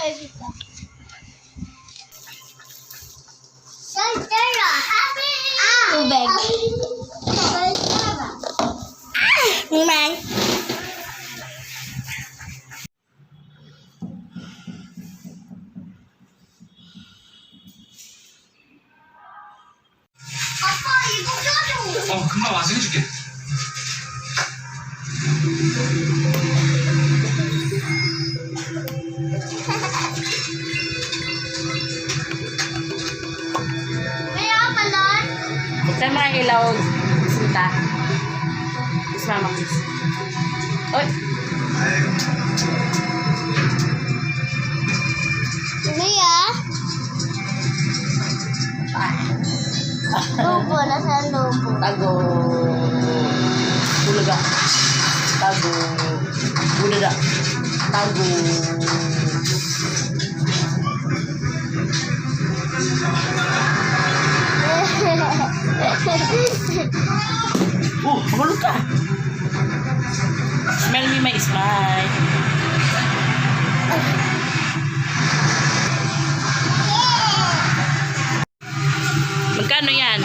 Tubig. May. 금방 와서 해줄게. Buksan mo ang ilaw, Sinta. Kiss mama, kiss. Oy! Mia? Lobo, nasaan lobo? Tago. Bulaga. Tago. Bulaga. Tago. Mahulog ka. Smell me my smile. Magkano yan?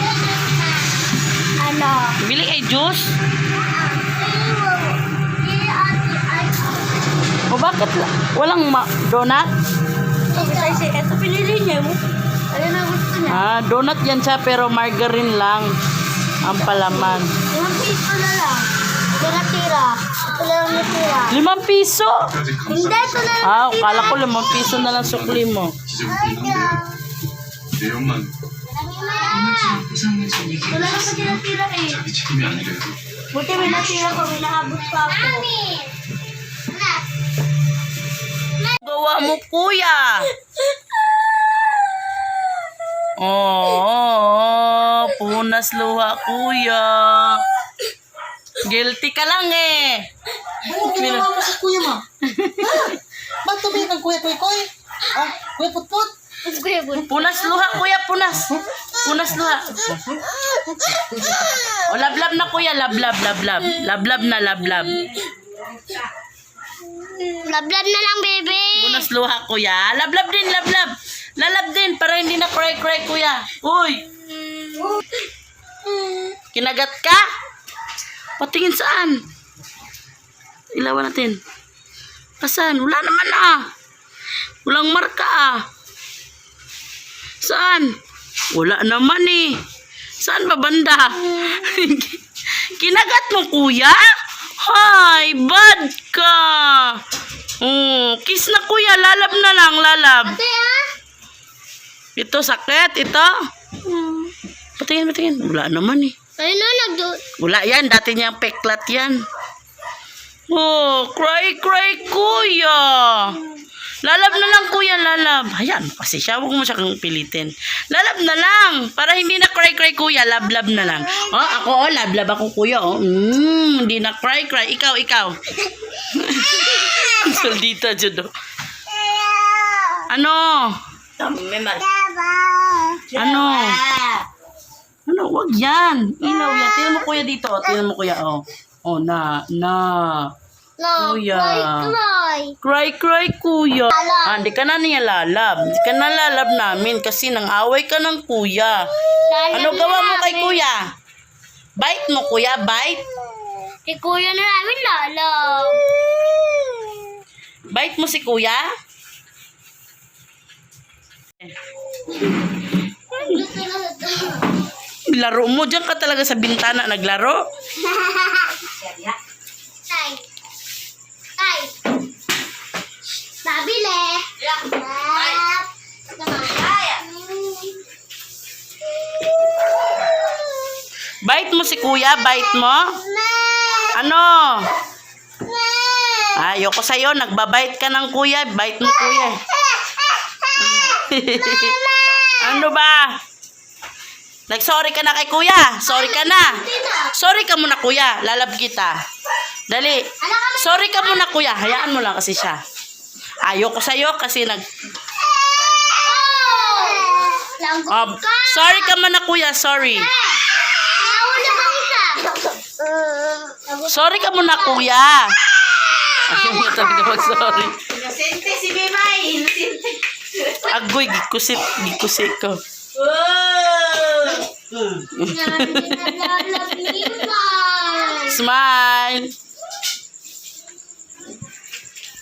Ano? Bili ay juice? O bakit walang donut? Ito pinili niya mo. Ayun ang gusto niya. Ah, donut yan siya pero margarine lang ang palaman. 5 piso na lang. Tira-tira. Ito lang natira. 5 piso? Hindi, ito na lang. Ah, kala ko 5 piso na lang sukli mo. 기적이긴 한데 내용만 부상해서 Wala na pa tira-tira eh. 자기 책임이 아니래도 Buti may natira ko, may naabot pa ako. Gawa mo, kuya. Oh, punas luha, kuya. Guilty ka lang eh. Ano ginawa mo sa kuya mo? Ba't tumingin kang kuya koy? Ah, kuya putput? Punas luha, kuya, punas. Punas luha. O, lablab na, kuya. Lablab, lablab. Lablab na, lablab. Lablab na lang, baby. Punas luha, kuya. Lablab din, lablab. Lalab din para hindi na cry-cry, kuya. Uy! Kinagat ka? Patingin saan? Ilawan natin. Saan? Wala naman ah. Walang marka ah. Saan? Wala naman eh. Saan ba banda? Kinagat mo, kuya? Hay, bad ka. Oh, kiss na, kuya. Lalab na lang, lalab. Ate, ah? Ito, sakit. Ito. Patingin, patingin. Wala naman eh. Ayun na, Wala yan. Dati niyang peklat yan. Oh, cry, kuya. Lalab na lang, kuya. Lalab. Ayan, kasi siya. Huwag mo siya kang pilitin. Lalab na lang. Para hindi na cry, kuya. Lablab na lang. Oh, ako, oh, lablab ako, kuya. Oh. Hindi na cry. Ikaw, ikaw. Saldita, Judo. Ano? Ano? Ano? Wag yan. Ilaw yan. Tingnan mo, kuya, dito. Tingnan mo, kuya. Oh. Oh, na. No, Kuya. cry. Cry, kuya. Ah, hindi ka na niya lalab. Hindi ka na lalab namin kasi nang away ka ng kuya. Ano gawa mo kay kuya? Bite mo, kuya. Bite. Kay kuya na namin lalab. Bite mo si kuya. Laro mo. Diyan ka talaga sa bintana naglaro. Tay. Tay. Babile. Bite mo si kuya. Bite mo. Ano? Ayoko sa'yo. Nagbabite ka ng kuya. Bite mo, kuya. Ano ba? Nag-sorry ka na kay kuya. Sorry ka na. Sorry ka muna, kuya. Lalab kita. Dali. Sorry ka muna, kuya. Hayaan mo lang kasi siya. Ayoko sa'yo kasi sorry ka muna, kuya. Sorry. Sorry ka muna, kuya. Ayaw mo talaga mag-sorry. Inosente si Bimay. Inosente. Agoy, gikusit ko. Hindi nalalapitan. Smile.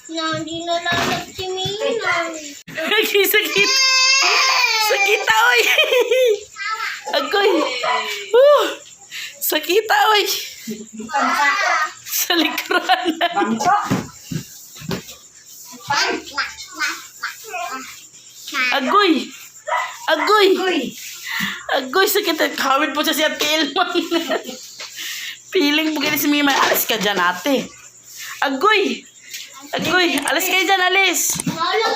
Hindi nalalapitan. Sakit. Sakita, oy. Agoy. Sakita, oy. Sa likuran. Agoy. Agoy. Agoy, sakit. Kawin po siya si Ate Elman. Feeling po ganyan si Mima. Alis ka dyan, ate. Agoy. Agoy, alis kayo dyan, alis. Wala